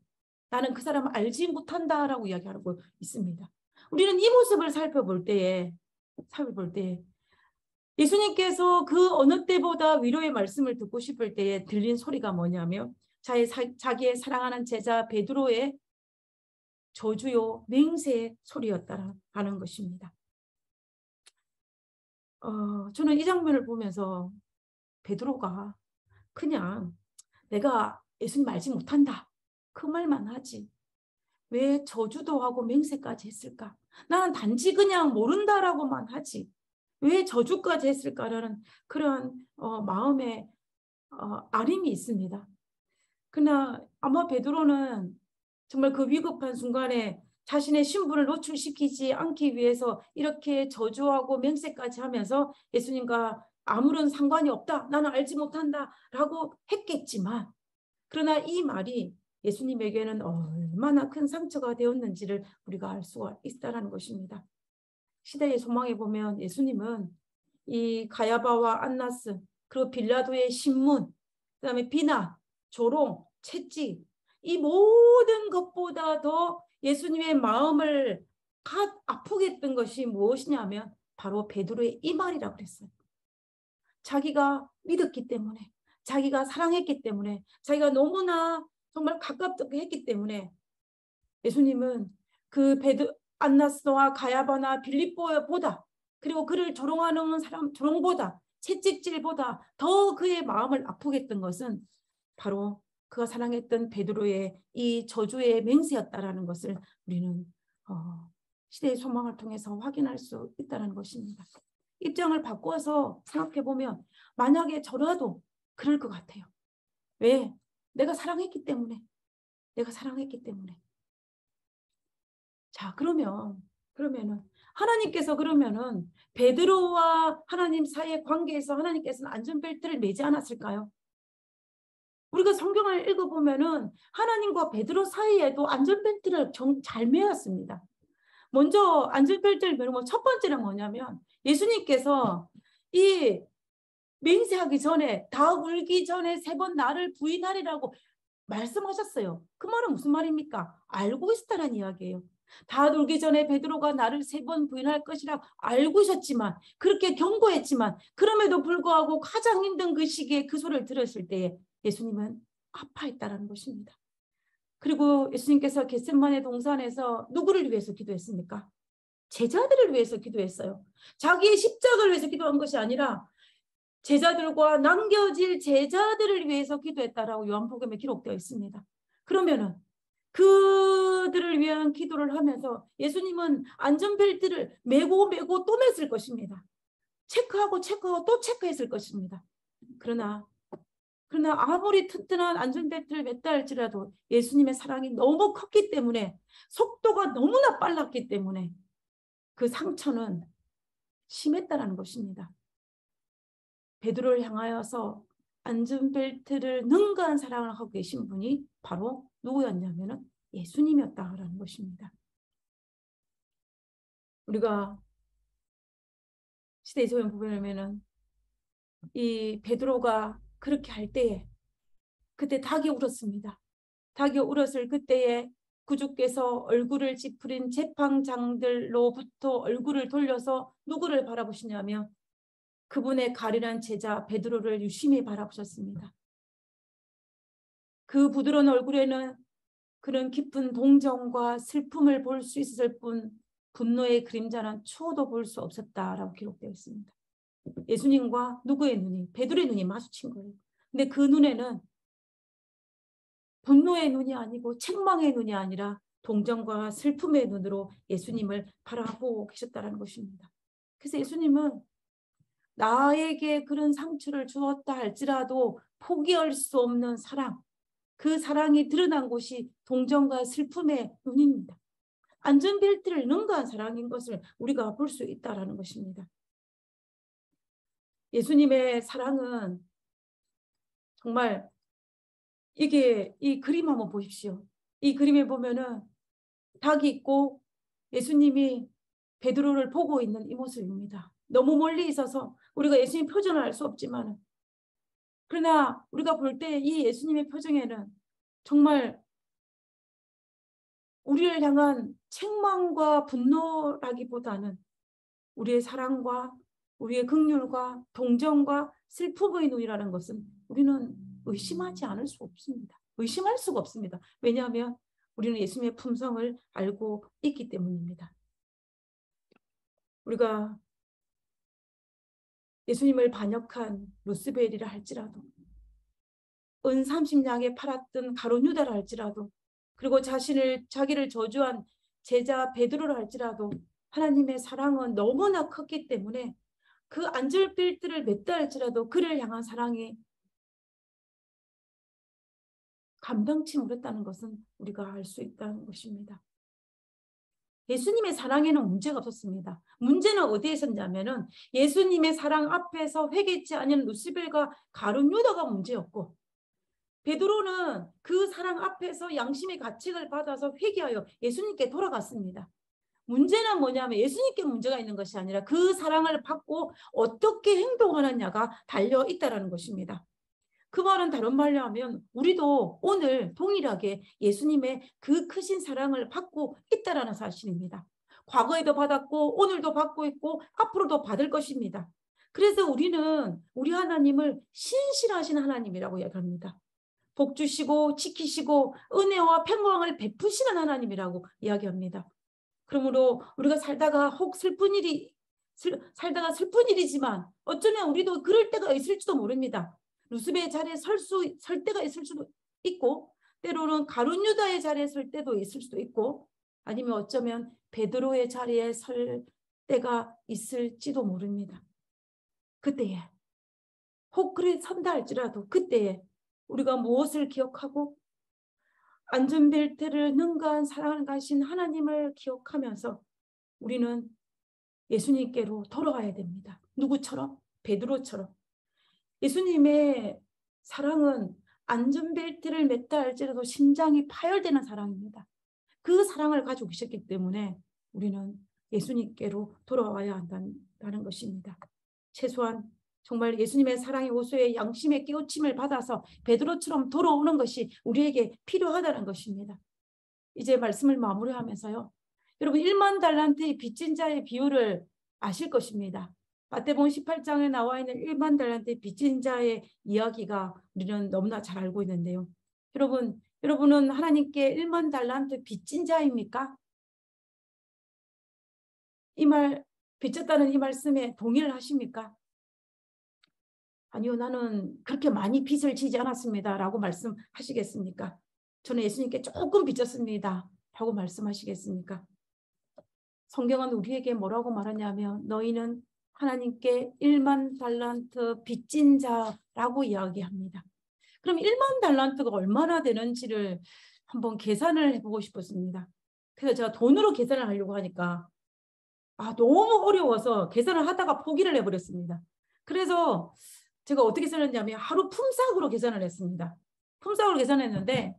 A: 나는 그 사람을 알지 못한다라고 이야기하고 있습니다. 우리는 이 모습을 살펴볼 때에 예수님께서 그 어느 때보다 위로의 말씀을 듣고 싶을 때에 들린 소리가 뭐냐면 자기의 사랑하는 제자 베드로의 저주요 맹세의 소리였다라는 것입니다. 저는 이 장면을 보면서 베드로가 그냥 내가 예수님 알지 못한다 그 말만 하지 왜 저주도 하고 맹세까지 했을까? 나는 단지 그냥 모른다라고만 하지 왜 저주까지 했을까라는 그런 마음의 아림이 있습니다. 그러나 아마 베드로는 정말 그 위급한 순간에 자신의 신분을 노출시키지 않기 위해서 이렇게 저주하고 맹세까지 하면서 예수님과 아무런 상관이 없다. 나는 알지 못한다. 라고 했겠지만 그러나 이 말이 예수님에게는 얼마나 큰 상처가 되었는지를 우리가 알 수가 있다는 것입니다. 시대의 소망에 보면 예수님은 이 가야바와 안나스 그리고 빌라도의 신문 그다음에 비난, 조롱, 채찍 이 모든 것보다 더 예수님의 마음을 아프게 했던 것이 무엇이냐면 바로 베드로의 이 말이라고 그랬어요. 자기가 믿었기 때문에 자기가 사랑했기 때문에 자기가 너무나 정말 가깝게 했기 때문에 예수님은 그 안나스와 가야바나 빌립보보다 그리고 그를 조롱하는 사람 조롱보다 채찍질보다 더 그의 마음을 아프게 했던 것은 바로 그가 사랑했던 베드로의 이 저주의 맹세였다라는 것을 우리는 시대의 소망을 통해서 확인할 수 있다는 것입니다. 입장을 바꿔서 생각해 보면 만약에 저라도 그럴 것 같아요. 왜? 내가 사랑했기 때문에. 자, 그러면은 하나님께서 그러면은 베드로와 하나님 사이의 관계에서 하나님께서는 안전벨트를 매지 않았을까요? 우리가 성경을 읽어보면은 하나님과 베드로 사이에도 안전벨트를 잘 매었습니다. 먼저 안전벨트를 매는 첫 번째는 뭐냐면 예수님께서 이 맹세하기 전에 다 울기 전에 3번 나를 부인하리라고 말씀하셨어요. 그 말은 무슨 말입니까? 알고 있었다는 이야기예요. 다 울기 전에 베드로가 나를 3번 부인할 것이라고 알고 있었지만 그렇게 경고했지만 그럼에도 불구하고 가장 힘든 그 시기에 그 소리를 들었을 때에 예수님은 아파했다는 것입니다. 그리고 예수님께서 겟세마네 동산에서 누구를 위해서 기도했습니까? 제자들을 위해서 기도했어요. 자기의 십자가를 위해서 기도한 것이 아니라 제자들과 남겨질 제자들을 위해서 기도했다라고 요한복음에 기록되어 있습니다. 그러면은 그들을 위한 기도를 하면서 예수님은 안전벨트를 매고 또 맸을 것입니다. 체크하고 또 체크했을 것입니다. 그러나 아무리 튼튼한 안전벨트를 맸다 할지라도 예수님의 사랑이 너무 컸기 때문에 속도가 너무나 빨랐기 때문에 그 상처는 심했다는 것입니다. 베드로를 향하여서 안전벨트를 능가한 사랑을 하고 계신 분이 바로 누구였냐면 예수님이었다라는 것입니다. 우리가 시대의 소용 보면은 이 베드로가 그렇게 할 때에 그때 닭이 울었습니다. 닭이 울었을 그때에 구주께서 얼굴을 찌푸린 재판장들로부터 얼굴을 돌려서 누구를 바라보시냐면 그분의 가련한 제자 베드로를 유심히 바라보셨습니다. 그 부드러운 얼굴에는 그런 깊은 동정과 슬픔을 볼 수 있었을 뿐 분노의 그림자는 추워도 볼 수 없었다라고 기록되어 있습니다. 예수님과 누구의 눈이? 베드로의 눈이 마주친 거예요. 근데 그 눈에는 분노의 눈이 아니고 책망의 눈이 아니라 동정과 슬픔의 눈으로 예수님을 바라보고 계셨다는 것입니다. 그래서 예수님은 나에게 그런 상처를 주었다 할지라도 포기할 수 없는 사랑, 그 사랑이 드러난 곳이 동정과 슬픔의 눈입니다. 안전벨트를 능가한 사랑인 것을 우리가 볼 수 있다는 것입니다. 예수님의 사랑은 정말 이 그림 한번 보십시오. 이 그림에 보면은 닭이 있고 예수님이 베드로를 보고 있는 이 모습입니다. 너무 멀리 있어서 우리가 예수님 표정을 알 수 없지만, 그러나 우리가 볼 때 이 예수님의 표정에는 정말 우리를 향한 책망과 분노라기보다는 우리의 사랑과 우리의 긍휼과 동정과 슬픔의 눈이라는 것은 우리는 의심하지 않을 수 없습니다. 의심할 수가 없습니다. 왜냐하면 우리는 예수님의 품성을 알고 있기 때문입니다. 우리가 예수님을 반역한 루스벨이라 할지라도, 은 30냥에 팔았던 가룟 유다라 할지라도, 그리고 자기를 저주한 제자 베드로라 할지라도 하나님의 사랑은 너무나 컸기 때문에 그 안절벨트를 맸다 할지라도 그를 향한 사랑이 감당치 못했다는 것은 우리가 알 수 있다는 것입니다. 예수님의 사랑에는 문제가 없었습니다. 문제는 어디에 있었냐면은 예수님의 사랑 앞에서 회개치 않은 루스벨과 가룟 유다가 문제였고, 베드로는 그 사랑 앞에서 양심의 가책을 받아서 회개하여 예수님께 돌아갔습니다. 문제는 뭐냐면 예수님께 문제가 있는 것이 아니라 그 사랑을 받고 어떻게 행동하느냐가 달려 있다는 것입니다. 그 말은 다른 말로 하면 우리도 오늘 동일하게 예수님의 그 크신 사랑을 받고 있다는 사실입니다. 과거에도 받았고 오늘도 받고 있고 앞으로도 받을 것입니다. 그래서 우리는 우리 하나님을 신실하신 하나님이라고 이야기합니다. 복 주시고 지키시고 은혜와 평강을 베푸시는 하나님이라고 이야기합니다. 그러므로 우리가 살다가 슬픈 일이지만 어쩌면 우리도 그럴 때가 있을지도 모릅니다. 루스벨의 자리에 설 때가 있을 수도 있고, 때로는 가룟 유다의 자리에 설 때도 있을 수도 있고, 아니면 어쩌면 베드로의 자리에 설 때가 있을지도 모릅니다. 그때에 혹 그래 선다 할지라도 그때에 우리가 무엇을 기억하고 안전벨트를 능가한 사랑을 가신 하나님을 기억하면서 우리는 예수님께로 돌아와야 됩니다. 누구처럼? 베드로처럼. 예수님의 사랑은 안전벨트를 맸다 할지라도 심장이 파열되는 사랑입니다. 그 사랑을 가지고 계셨기 때문에 우리는 예수님께로 돌아와야 한다는 것입니다. 최소한 정말 예수님의 사랑의 호소에 양심의 깨우침을 받아서 베드로처럼 돌아오는 것이 우리에게 필요하다는 것입니다. 이제 말씀을 마무리하면서요, 여러분 1만 달란트의 빚진 자의 비유를 아실 것입니다. 마태복음 18장에 나와 있는 1만 달란트의 빚진 자의 이야기가 우리는 너무나 잘 알고 있는데요. 여러분은 하나님께 1만 달란트 빚진 자입니까? 이 말, 빚졌다는 이 말씀에 동의를 하십니까? 아니요, 나는 그렇게 많이 빚을 지지 않았습니다 라고 말씀하시겠습니까? 저는 예수님께 조금 빚졌습니다 라고 말씀하시겠습니까? 성경은 우리에게 뭐라고 말하냐면 너희는 하나님께 1만 달란트 빚진 자라고 이야기합니다. 그럼 1만 달란트가 얼마나 되는지를 한번 계산을 해보고 싶었습니다. 그래서 제가 돈으로 계산을 하려고 하니까 너무 어려워서 계산을 하다가 포기를 해버렸습니다. 그래서 제가 어떻게 썼냐면 하루 품삯으로 계산을 했습니다. 품삯으로 계산했는데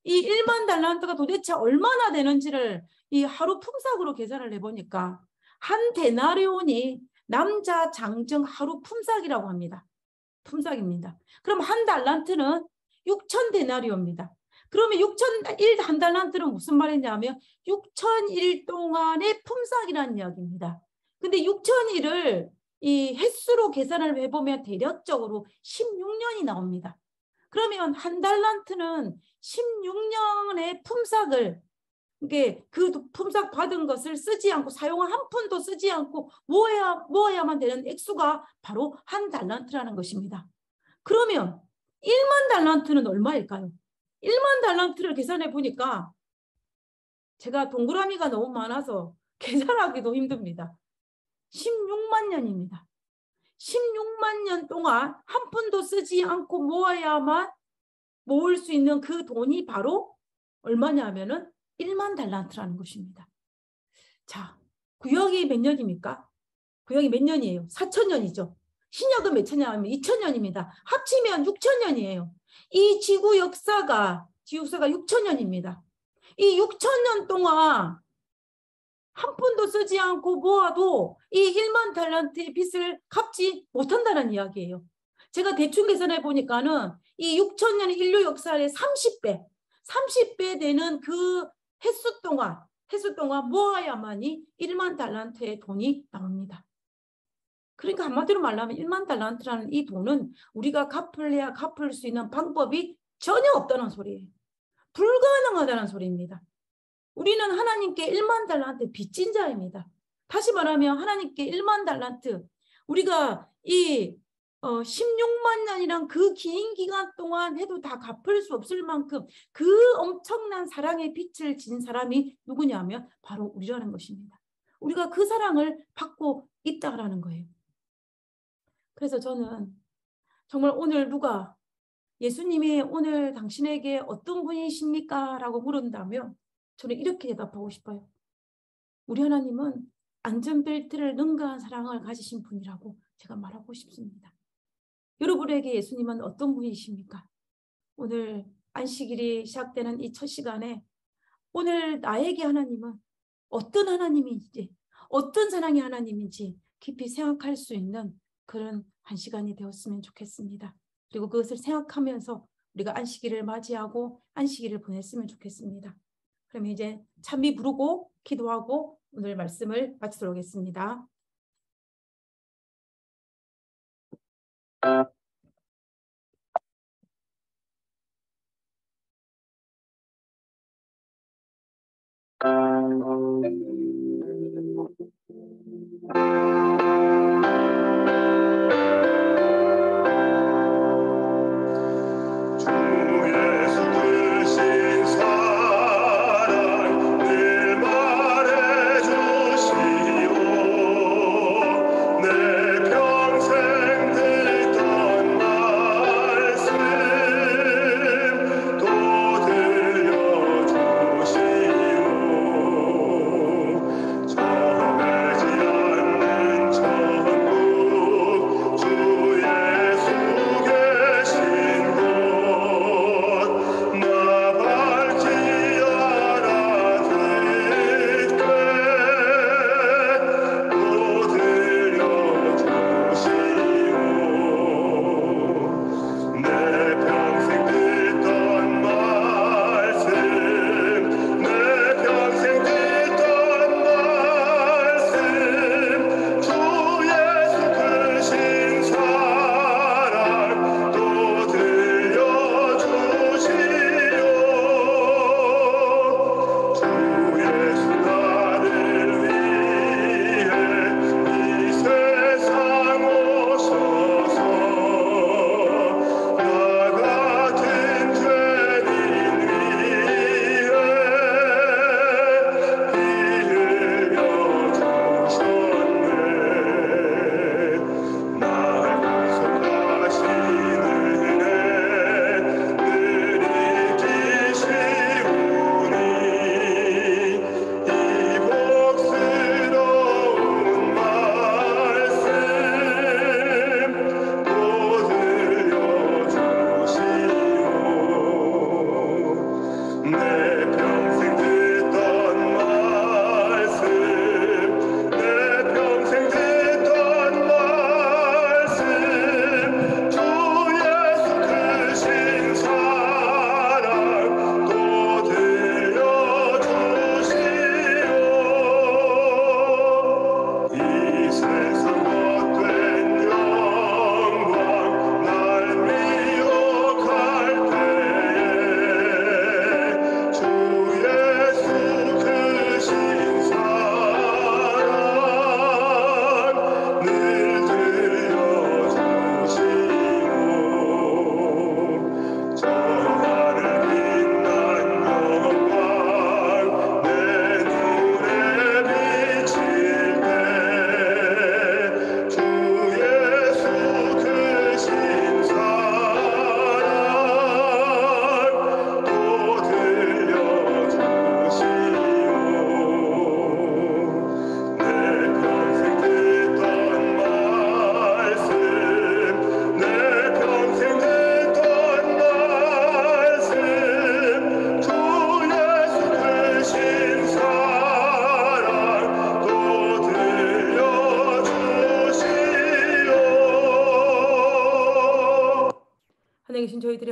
A: 이 1만 달란트가 도대체 얼마나 되는지를 이 하루 품삯으로 계산을 해보니까 한 데나리온이 남자 장정 하루 품삯이라고 합니다. 품삯입니다. 그럼 한 달란트는 6천 데나리온입니다. 그러면 6,001 한 달란트는 무슨 말이냐면 6,001 동안의 품삯이라는 이야기입니다. 근데 6,001을 이 횟수로 계산을 해보면 대략적으로 16년이 나옵니다. 그러면 한 달란트는 16년의 품삯을, 이게 그 품삯 받은 것을 쓰지 않고, 사용한 한 푼도 쓰지 않고 모아야만 되는 액수가 바로 한 달란트라는 것입니다. 그러면 1만 달란트는 얼마일까요? 1만 달란트를 계산해 보니까 제가 동그라미가 너무 많아서 계산하기도 힘듭니다. 16만 년입니다. 16만 년 동안 한 푼도 쓰지 않고 모아야만 모을 수 있는 그 돈이 바로 얼마냐 하면은 1만 달란트라는 것입니다. 자, 구약이 몇 년입니까? 구약이 몇 년이에요? 4,000년이죠. 신약은 몇 천년 하면 2,000년입니다. 합치면 6,000년이에요. 이 지구 역사가 6,000년입니다. 이 6,000년 동안 한 푼도 쓰지 않고 모아도 이 1만 달란트의 빚을 갚지 못한다는 이야기예요. 제가 대충 계산해 보니까는 이 6,000년의 인류 역사의 30배 되는 그 횟수 동안 모아야만이 1만 달란트의 돈이 나옵니다. 그러니까 한마디로 말하면 1만 달란트라는 이 돈은 우리가 갚을래야 갚을 수 있는 방법이 전혀 없다는 소리예요. 불가능하다는 소리입니다. 우리는 하나님께 1만 달란트 빚진 자입니다. 다시 말하면 하나님께 1만 달란트, 우리가 이 16만 년이란 그 긴 기간 동안 해도 다 갚을 수 없을 만큼 그 엄청난 사랑의 빚을 진 사람이 누구냐면 바로 우리라는 것입니다. 우리가 그 사랑을 받고 있다라는 거예요. 그래서 저는 정말 오늘 누가 예수님이 오늘 당신에게 어떤 분이십니까? 라고 물은다면 저는 이렇게 대답하고 싶어요. 우리 하나님은 안전벨트를 능가한 사랑을 가지신 분이라고 제가 말하고 싶습니다. 여러분에게 예수님은 어떤 분이십니까? 오늘 안식일이 시작되는 이 첫 시간에 오늘 나에게 하나님은 어떤 하나님인지, 어떤 사랑의 하나님인지 깊이 생각할 수 있는 그런 한 시간이 되었으면 좋겠습니다. 그리고 그것을 생각하면서 우리가 안식일을 맞이하고 안식일을 보냈으면 좋겠습니다. 그럼 이제 찬미 부르고 기도하고 오늘 말씀을 마치도록 하겠습니다.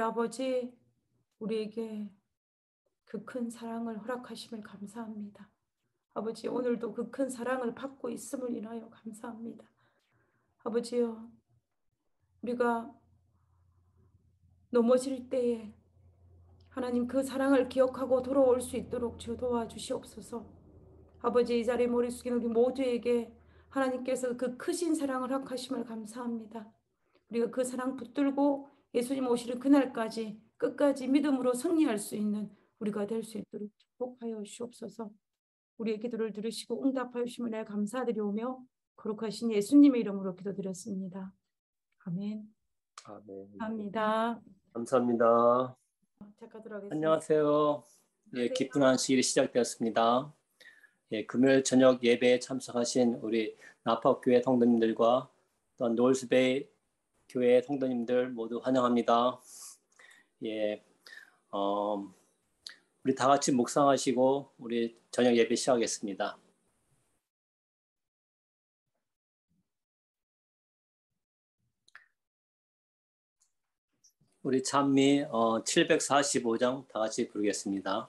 A: 아버지, 우리에게 그 큰 사랑을 허락하심을 감사합니다. 아버지, 오늘도 그 큰 사랑을 받고 있음을 인하여 감사합니다. 아버지요, 우리가 넘어질 때에 하나님 그 사랑을 기억하고 돌아올 수 있도록 주여 도와주시옵소서. 아버지, 이 자리에 머리 숙인 우리 모두에게 하나님께서 그 크신 사랑을 허락하심을 감사합니다. 우리가 그 사랑 붙들고 예수님 오시는 그날까지 끝까지 믿음으로 승리할 수 있는 우리가 될 수 있도록 축복하여 주옵소서. 우리의 기도를 들으시고 응답하여 주심을 내가 감사드리오며 거룩하신 예수님의 이름으로 기도드렸습니다. 아멘.
B: 아멘.
A: 감사합니다.
B: 감사합니다.
A: 작가들 하겠습니다.
B: 안녕하세요. 예, 기쁜 안식일이 시작되었습니다. 예, 금요일 저녁 예배에 참석하신 우리 나파교회 성도님들과 또한 노을스베이 교회 성도님들 모두 환영합니다. 예, 우리 다 같이 묵상하시고 우리 저녁 예배 시작하겠습니다. 우리 찬미 745장 다 같이 부르겠습니다.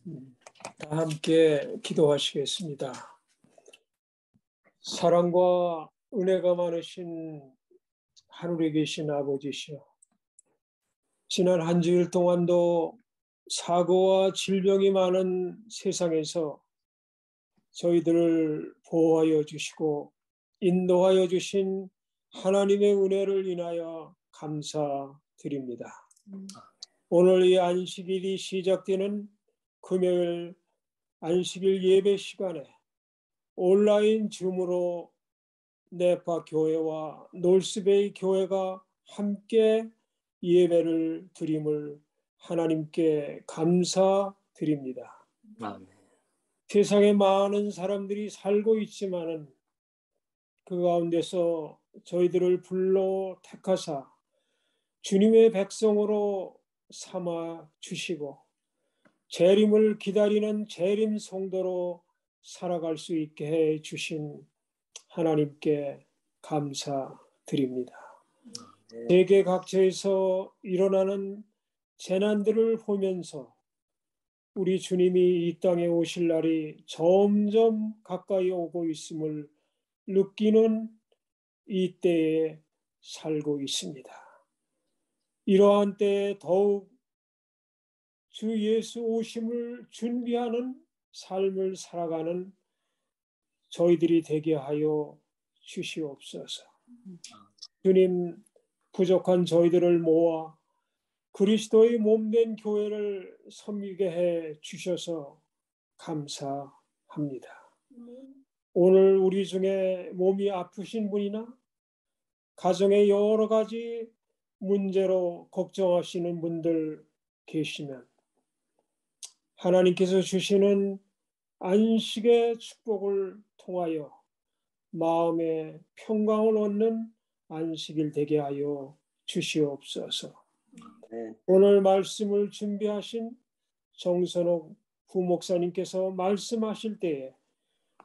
C: 다 함께 기도하시겠습니다. 사랑과 은혜가 많으신 하늘에 계신 아버지시여, 지난 한 주일 동안도 사고와 질병이 많은 세상에서 저희들을 보호하여 주시고 인도하여 주신 하나님의 은혜를 인하여 감사드립니다. 오늘 이 안식일이 시작되는 금요일 안식일 예배 시간에 온라인 줌으로 네파 교회와 놀스베이 교회가 함께 예배를 드림을 하나님께 감사드립니다.
B: 아멘.
C: 세상에 많은 사람들이 살고 있지만은 그 가운데서 저희들을 불러 택하사 주님의 백성으로 삼아 주시고 재림을 기다리는 재림 성도로 살아갈 수 있게 해 주신 하나님께 감사드립니다. 세계 각처에서 일어나는 재난들을 보면서 우리 주님이 이 땅에 오실 날이 점점 가까이 오고 있음을 느끼는 이 때에 살고 있습니다. 이러한 때에 더욱 주 예수 오심을 준비하는 삶을 살아가는 저희들이 되게 하여 주시옵소서. 주님, 부족한 저희들을 모아 그리스도의 몸된 교회를 섬기게 해 주셔서 감사합니다. 오늘 우리 중에 몸이 아프신 분이나 가정의 여러 가지 문제로 걱정하시는 분들 계시면 하나님께서 주시는 안식의 축복을 통하여 마음의 평강을 얻는 안식일 되게 하여 주시옵소서. 오늘 말씀을 준비하신 정선옥 부목사님께서 말씀하실 때에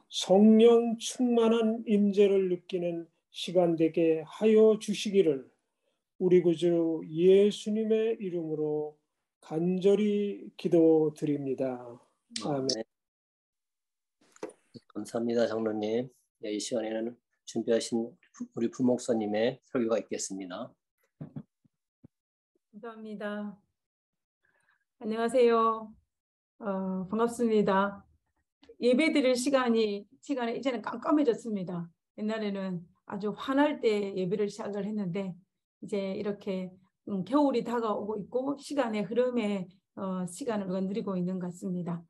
C: 성령 충만한 임재를 느끼는 시간 되게 하여 주시기를 우리 구주 예수님의 이름으로 간절히 기도드립니다. 아멘.
B: 감사합니다, 장로님. 이 시간에는 준비하신 우리 부목사님의 설교가 있겠습니다.
A: 감사합니다. 안녕하세요. 반갑습니다. 예배드릴 시간에 이제는 깜깜해졌습니다. 옛날에는 아주 환할 때 예배를 시작을 했는데 이제 이렇게 겨울이 다가오고 있고 시간의 흐름에 시간을 우리가 누리고 있는 것 같습니다.